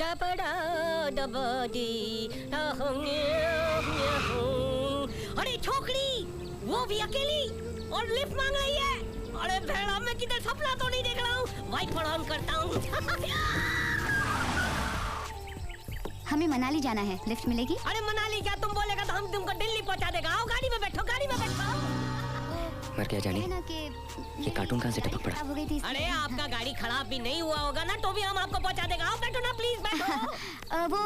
डबड़ा डबडी अरे छोकरी, वो भी अकेली और लिफ्ट मांग रही है। अरे भेड़ा, मैं किधर सपना तो नहीं देख रहा हूँ, वाइपर ऑन करता हूँ। हमें मनाली जाना है, लिफ्ट मिलेगी? अरे मनाली क्या, तुम बोलेगा तो हम तुमको दिल्ली पहुंचा देगा। आओ गाड़ी में बैठो, गाड़ी में बैठो। मर क्या जानी, ये कार्टून कहाँ से टपक पड़ा? हो गई थी। अरे आपका गाड़ी खराब भी नहीं हुआ होगा ना, तो भी हम आपको पहुंचा देगा। आओ बैठो ना, प्लीज बैठो। वो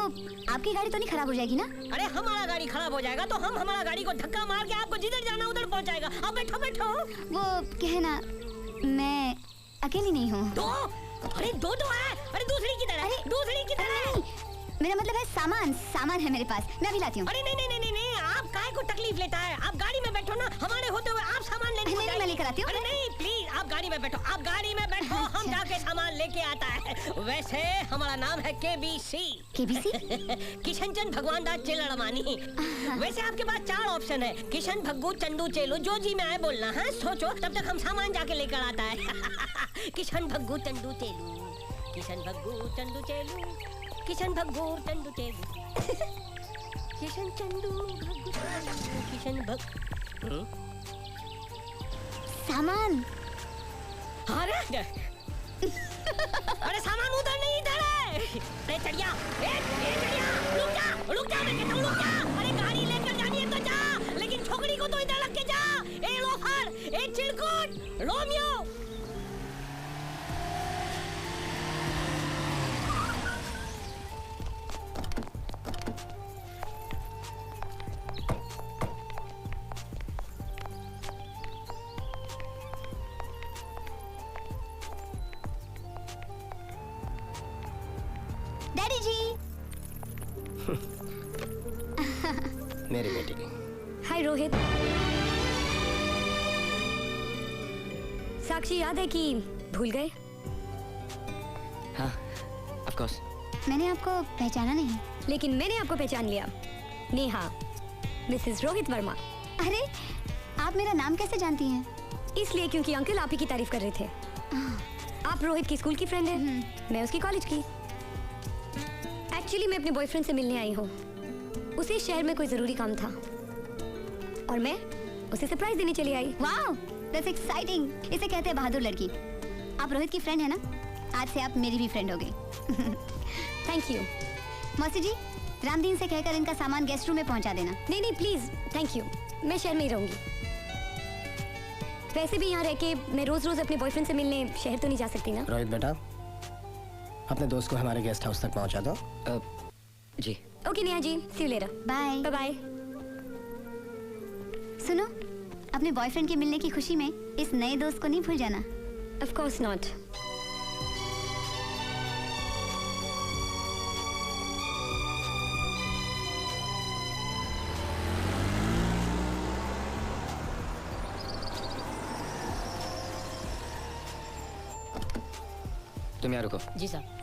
आपकी गाड़ी तो नहीं खराब हो जाएगी ना? अरे हमारा गाड़ी खराब हो जाएगा तो हम हमारा गाड़ी को धक्का मार के आपको जिधर जाना उधर पहुंचाएगा। अब बैठो बैठो। वो कहना, मैं अकेली नहीं हूँ। दो? अरे दो है। अरे दूसरी किधर है? दूसरी किधर है? मेरा मतलब है सामान है मेरे पास, मैं अभी लाती हूँ। अरे नहीं, आप काहे को तकलीफ लेता है? आप गाड़ी में बैठो ना, हमारे होते हुए आप सामान लेने को मैं लेकर आती हूँ। अरे नहीं, प्लीज आप गाड़ी में बैठो, आप गाड़ी में बैठो। हम जाके सामान लेके आता है। वैसे हमारा नाम है KBC। किशन चंद भगवान दास चिलड़मानी। वैसे आपके पास 4 ऑप्शन है, किशन, भग्गू, चंदू, चेलू, जो जी में आए बोलना है। सोचो, तब तक हम सामान जाके लेकर आता है। किशन, भग्गू, चंदू, चेलू, किशन, भग्गू, चंदू, चेलू, किशन, भग्गू, चंदू, चेलू, किशन, चंदू, भग्गू, किशन, भग्गू। सामान। अरे सामान उधर नहीं, इधर है। अरे चढ़िया, रुक जा, मैं कहता हूँ रुक जा। अरे गाड़ी लेकर जानी है तो जा, लेकिन छोकरी को तो इधर रख के जा। ए लोफर, ए चिरकुट, रोमियो। डैडी जी। मेरी बेटी। हाय रोहित। साक्षी याद है कि भूल गए? हाँ, ऑफ कोर्स। मैंने आपको पहचाना नहीं, लेकिन मैंने आपको पहचान लिया। नेहा, मिसेस रोहित वर्मा। अरे, आप मेरा नाम कैसे जानती हैं? इसलिए क्योंकि अंकल आप ही की तारीफ कर रहे थे। आप रोहित की स्कूल की फ्रेंड है, मैं उसकी कॉलेज की। एक्चुअली मैं अपने बॉयफ्रेंड से मिलने आई हूँ। उसे शहर में कोई जरूरी काम था और मैं उसे सरप्राइज देने चली आई। Wow, that's exciting. इसे कहते हैं बहादुर लड़की। आप रोहित की फ्रेंड है ना? आज से आप मेरी भी फ्रेंड हो गई। Thank you. मौसी जी, रामदीन से कहकर इनका सामान गेस्ट रूम में पहुंचा देना। नहीं प्लीज, थैंक यू। मैं शहर में ही रहूंगी। वैसे भी यहाँ रह के मैं रोज रोज अपने बॉयफ्रेंड से मिलने शहर तो नहीं जा सकती ना। रोहित बेटा, अपने दोस्त को हमारे गेस्ट हाउस तक पहुंचा दो। जी। Okay Neha ji, see you later. Bye bye. सुनो, अपने बॉयफ्रेंड के मिलने की खुशी में इस नए दोस्त को नहीं भूल जाना। Of course not. तुम यहाँ रुको। जी साहब।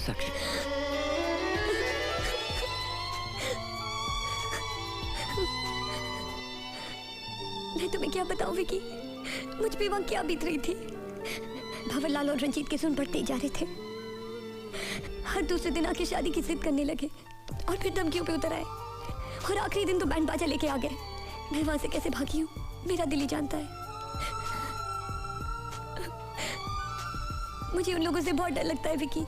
साक्षी, मैं तुम्हें क्या बताऊं विकी, मुझ पे वहाँ क्या बीत रही थी। भंवरलाल और रंजीत के सुन बढ़ते ही जा रहे थे। हर दूसरे दिन आके शादी की जिद करने लगे और फिर धमकियों पे उतर आए और आखिरी दिन तो बैंड बाजा लेके आ गए। मैं वहां से कैसे भागी हूँ मेरा दिल ही जानता है। मुझे उन लोगों से बहुत डर लगता है विकी।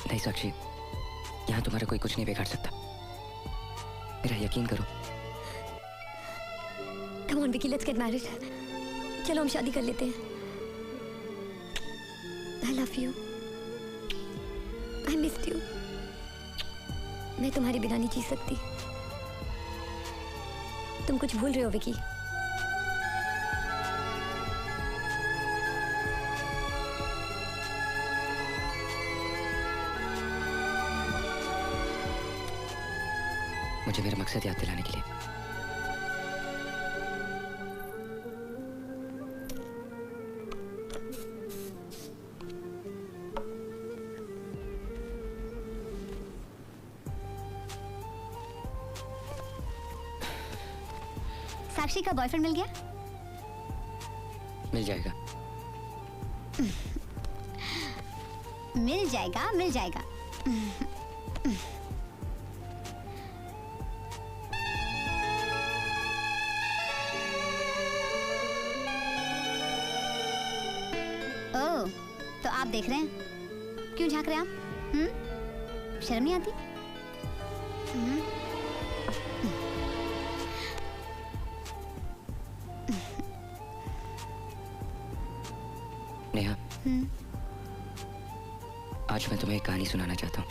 नहीं साक्षी, यहाँ तुम्हारा कोई कुछ नहीं बिगाड़ सकता, मेरा यकीन करो। Come on Vicky, let's get married। चलो हम शादी कर लेते हैं। I love you। I missed you। मैं तुम्हारे बिना नहीं जी सकती। तुम कुछ भूल रहे हो विकी। मुझे मेरा मकसद याद दिलाने के लिए। साक्षी का बॉयफ्रेंड मिल गया? मिल जाएगा। मिल जाएगा, मिल जाएगा। ओह, तो आप देख रहे हैं? क्यों झांक रहे हैं आप? शर्म नहीं आती? नेहा, आज मैं तुम्हें एक कहानी सुनाना चाहता हूँ।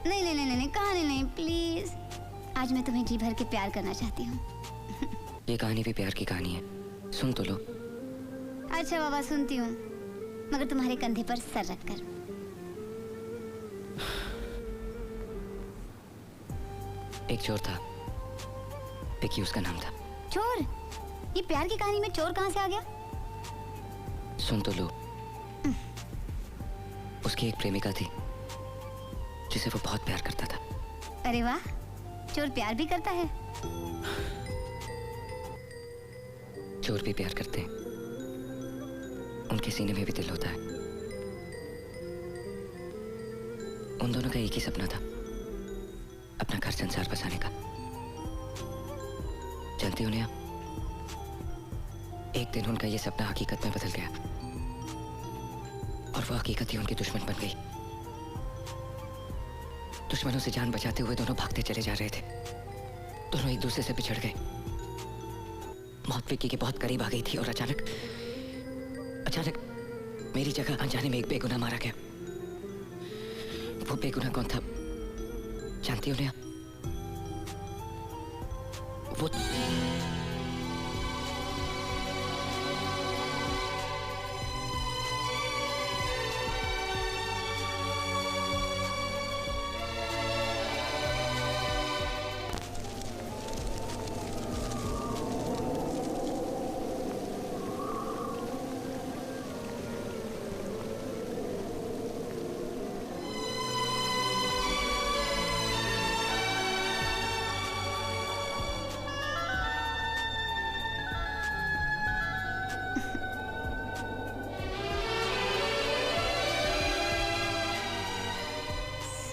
नहीं नहीं नहीं नहीं, कहानी नहीं, प्लीज। आज मैं तुम्हें जी भर के प्यार करना चाहती हूँ। ये कहानी भी प्यार की कहानी है, सुन तो लो। अच्छा बाबा, सुनती हूँ, मगर तुम्हारे कंधे पर सर रखकर। एक चोर था, विकी उसका नाम था। चोर? ये प्यार की कहानी में चोर कहाँ से आ गया? सुन तो लो। उसकी एक प्रेमिका थी जिसे वो बहुत प्यार करता था। अरे वाह, चोर प्यार भी करता है। चोर भी प्यार करते हैं, उनके सीने में भी दिल होता है। उन दोनों का एक ही सपना था, अपना घर संसार बसाने का। जानती हो नेहा, एक दिन उनका ये सपना हकीकत में बदल गया और वो हकीकत ही उनकी दुश्मन बन गई। दुश्मनों से जान बचाते हुए दोनों भागते चले जा रहे थे। दोनों एक दूसरे से बिछड़ गए। मौत विक्की के बहुत करीब आ गई थी और अचानक मेरी जगह अनजाने में एक बेगुनाह मारा गया। वो बेगुनाह कौन था जानती हो नेहा? वो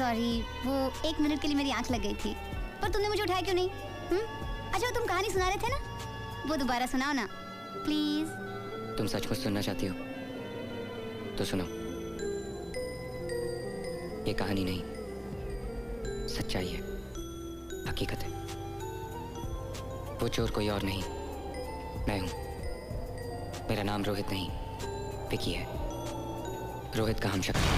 सॉरी, वो एक मिनट के लिए मेरी आंख लग गई थी। पर तुमने मुझे उठाया क्यों नहीं? अच्छा, तुम कहानी सुना रहे थे ना, वो दोबारा सुनाओ ना प्लीज। तुम सचमुच सुनना चाहती हो तो सुनो। ये कहानी नहीं, सच्चाई है, हकीकत है। वो चोर कोई और नहीं, मैं हूं। मेरा नाम रोहित नहीं, विकी है। रोहित का हमशक्ल।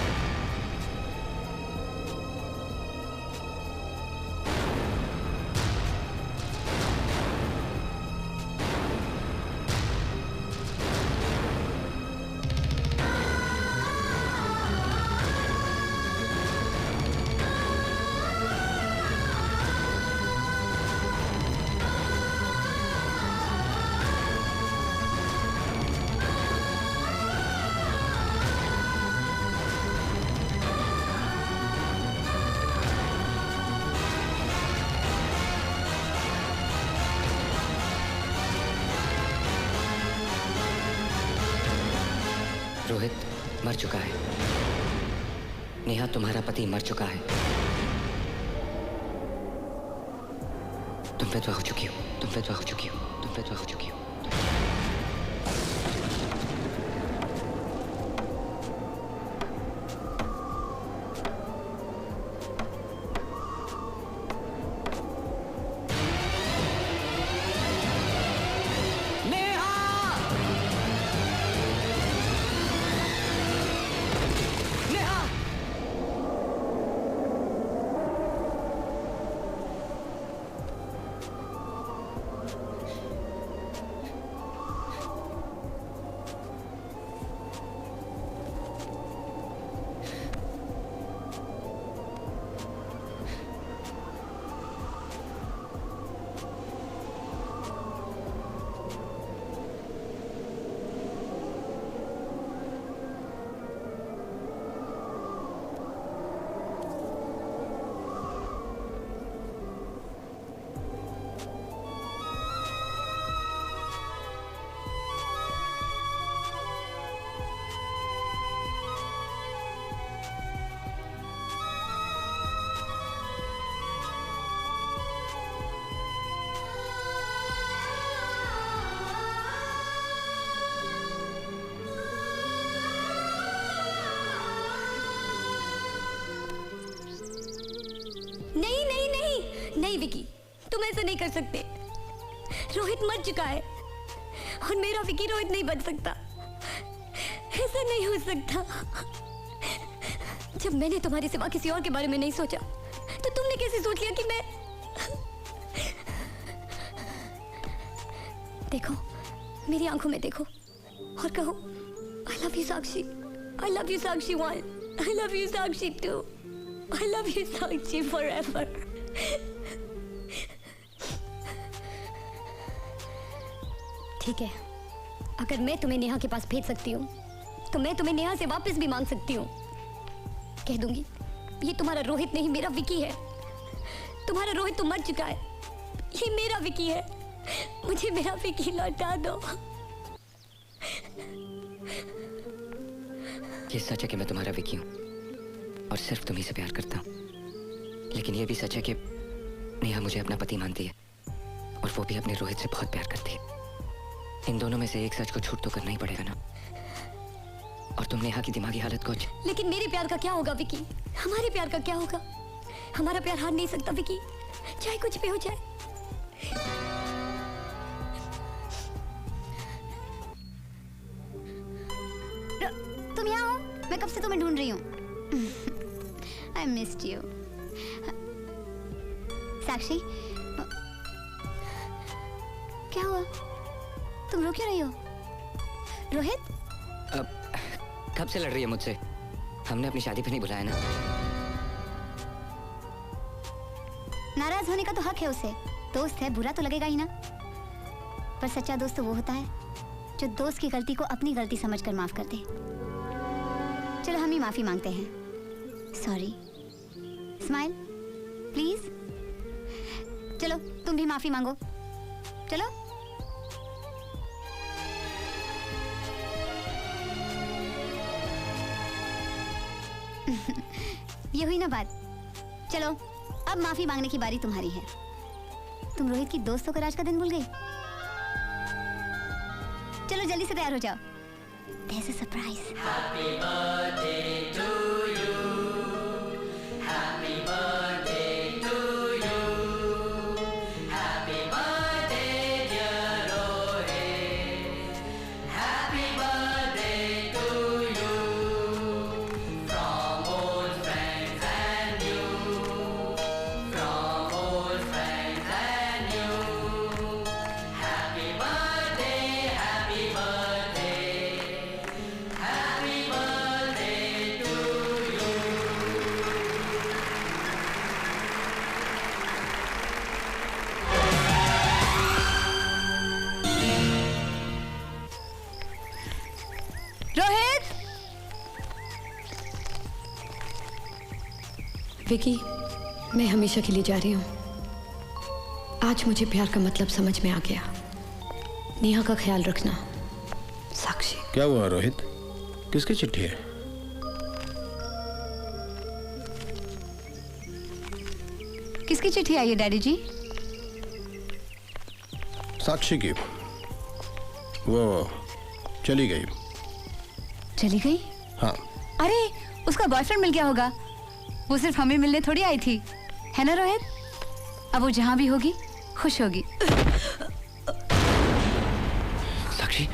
रोहित मर चुका है। नेहा, तुम्हारा पति मर चुका है। तुम विधवा हो चुकी हो, तुम विधवा हो चुकी हो, तुम विधवा हो चुकी हो। विकी, तुम ऐसा नहीं कर सकते। रोहित मर चुका है और मेरा विकी रोहित नहीं बन सकता। ऐसा नहीं हो सकता। जब मैंने तुम्हारे सिवा किसी और के बारे में नहीं सोचा तो तुमने कैसे सोच लिया कि मैं। देखो, मेरी आंखों में देखो और कहो, I love you Sakshi, I love you Sakshi 1, I love you Sakshi 2, I love you Sakshi forever। ठीक है, अगर मैं तुम्हें नेहा के पास भेज सकती हूँ तो मैं तुम्हें नेहा से वापस भी मांग सकती हूँ। कह दूंगी ये तुम्हारा रोहित नहीं, मेरा विकी है। तुम्हारा रोहित तो मर चुका है, ये मेरा विकी है। मुझे मेरा विकी लौटा दो। ये सच है कि मैं तुम्हारा विकी हूँ और सिर्फ तुम्ही से प्यार करता हूँ, लेकिन ये भी सच है कि नेहा मुझे अपना पति मानती है और वो भी अपने रोहित से बहुत प्यार करती है। इन दोनों में से एक सच को छूट तो करना ही पड़ेगा ना। और तुम नेहा की दिमागी हालत को। लेकिन मेरे प्यार का क्या होगा विकी? हमारे प्यार का क्या होगा? हमारा प्यार हार नहीं सकता विकी, चाहे कुछ भी हो जाए। तुम यहाँ हो? मैं कब से तुम्हें ढूंढ रही हूँ। I missed you। साक्षी, क्या हुआ? तुम रो क्यों रही हो? रोहित? कब से लड़ रही है मुझसे? हमने अपनी शादी पे नहीं बुलाया ना। नाराज होने का तो हक है उसे, दोस्त है, बुरा तो लगेगा ही ना। पर सच्चा दोस्त तो वो होता है जो दोस्त की गलती को अपनी गलती समझकर माफ कर दे। चलो हम ही माफी मांगते हैं। सॉरी। Smile please. चलो तुम भी माफी मांगो। चलो। ये हुई ना बात। चलो अब माफी मांगने की बारी तुम्हारी है। तुम रोहित की दोस्त होकर आज का दिन भूल गई। चलो जल्दी से तैयार हो जाओ। There's a surprise। Happy birthday to you। Happy birthday to you। Happy birthday dear Rohit। Happy birthday to you। From old friends and you। From old friends and you। Happy birthday, happy birthday। Happy birthday to you। Rohit! Vicky, मैं हमेशा के लिए जा रही हूँ। आज मुझे प्यार का मतलब समझ में आ गया। नेहा का ख्याल रखना। साक्षी। क्या हुआ रोहित? किसकी चिट्ठी है? किसकी चिट्ठी आई है डैडी जी? साक्षी की। वो चली गई। चली गई? हाँ। अरे उसका बॉयफ्रेंड मिल गया होगा। वो सिर्फ हमें मिलने थोड़ी आई थी, है ना रोहित? अब वो जहां भी होगी खुश होगी। साक्षी,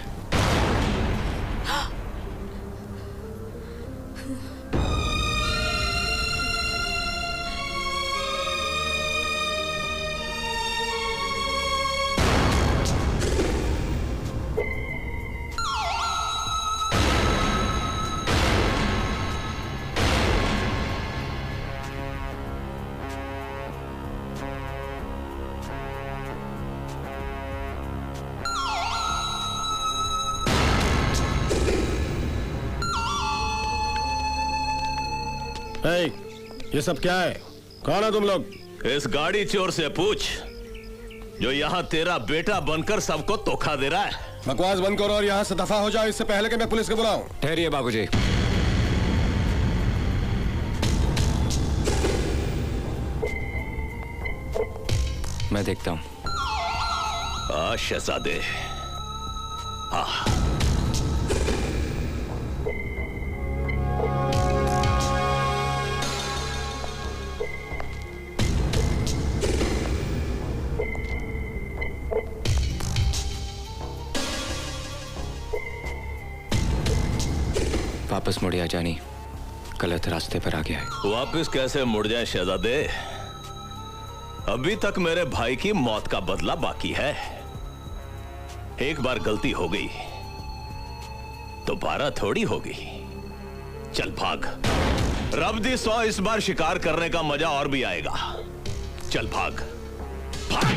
ए, ये सब क्या है? कौन है तुम लोग? इस गाड़ी चोर से पूछ जो यहाँ तेरा बेटा बनकर सबको धोखा दे रहा है। बकवास बंद करो और यहाँ से दफा हो जाओ, इससे पहले कि मैं पुलिस को बुलाऊं। ठहरिए बाबूजी। मैं देखता हूँ। शहजादे, हाँ। वापस मुड़ आ जानी, गलत रास्ते पर आ गया है। वापस कैसे मुड़ जाए शहजादे? अभी तक मेरे भाई की मौत का बदला बाकी है। एक बार गलती हो गई, दोबारा थोड़ी होगी। चल भाग, रब दी 100 इस बार शिकार करने का मजा और भी आएगा। चल भाग भाग।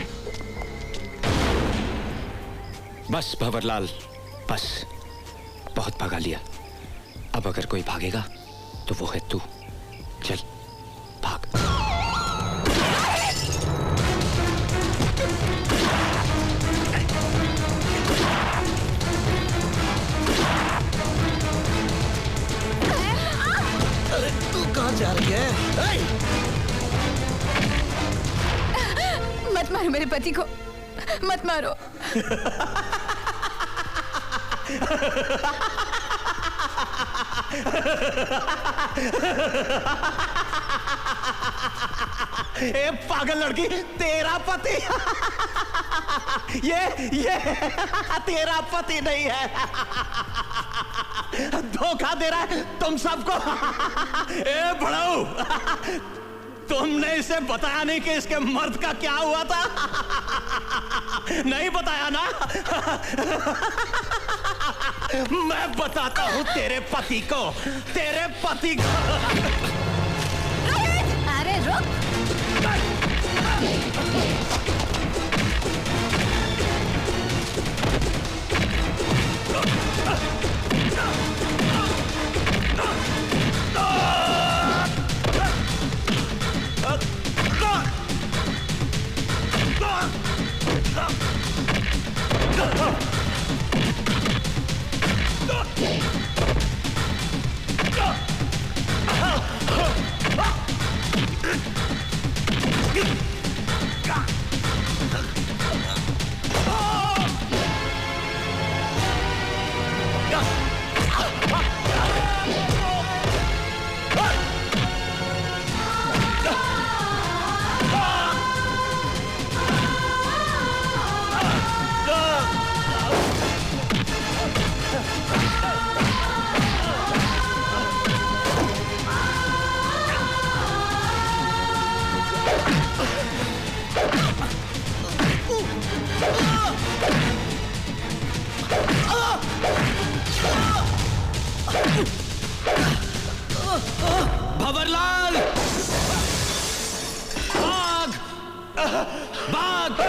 बस भंवरलाल, बस बहुत भगा लिया। अब अगर कोई भागेगा तो वो है तू। चल भाग। अरे तू कहाँ जा रही है? मत मारो मेरे पति को, मत मारो। ए पागल लड़की, तेरा पति ये तेरा पति नहीं है, धोखा दे रहा है तुम सबको। ए बड़ाऊ, तुमने इसे बताया नहीं कि इसके मर्द का क्या हुआ था? नहीं बताया ना? मैं बताता हूं तेरे पति को, तेरे पति को। अरे रुक। भंवरलाल, भाग भाग।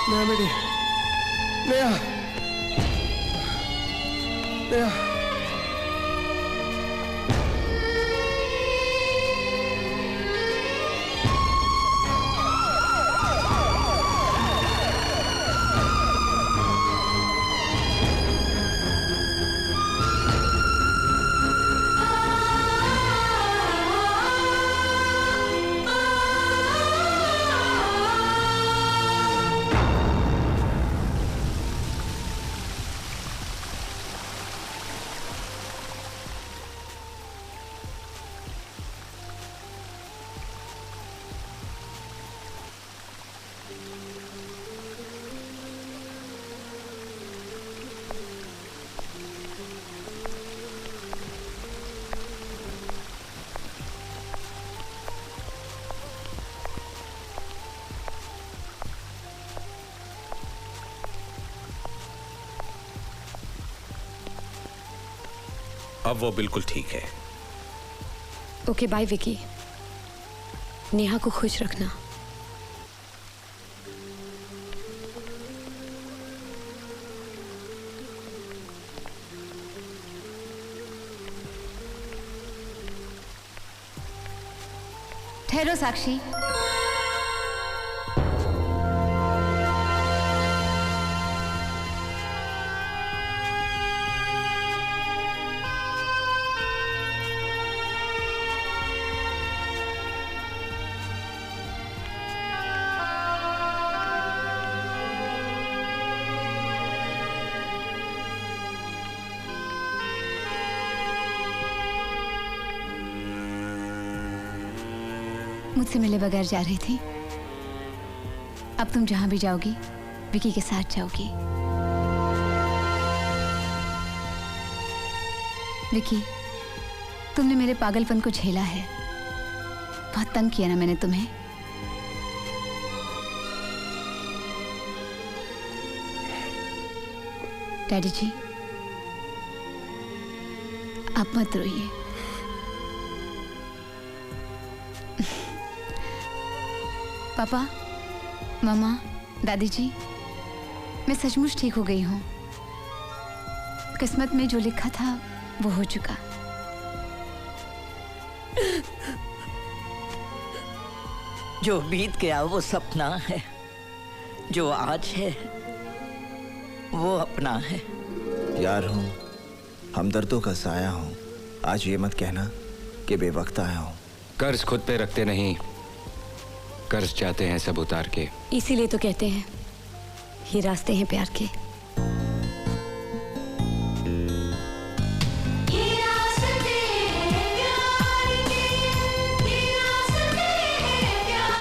नेहा बेटी, नेहा, नेहा। अब वो बिल्कुल ठीक है। Okay bye Vicky. नेहा को खुश रखना। ठहरो साक्षी। मुझसे मिले बगैर जा रही थी। अब तुम जहां भी जाओगी विकी के साथ जाओगी। विकी, तुमने मेरे पागलपन को झेला है। बहुत तंग किया ना मैंने तुम्हें। डैडी जी, आप मत रोइए। पापा, मामा, दादी जी, मैं सचमुच ठीक हो गई हूँ। किस्मत में जो लिखा था वो हो चुका। जो बीत गया वो सपना है, जो आज है वो अपना है। यार हूँ, हमदर्दों का साया हूँ। आज ये मत कहना कि बेवक्त आया हूँ। कर्ज खुद पे रखते नहीं, कर्ज चाहते हैं सब उतार के। इसीलिए तो कहते हैं ये रास्ते हैं प्यार के।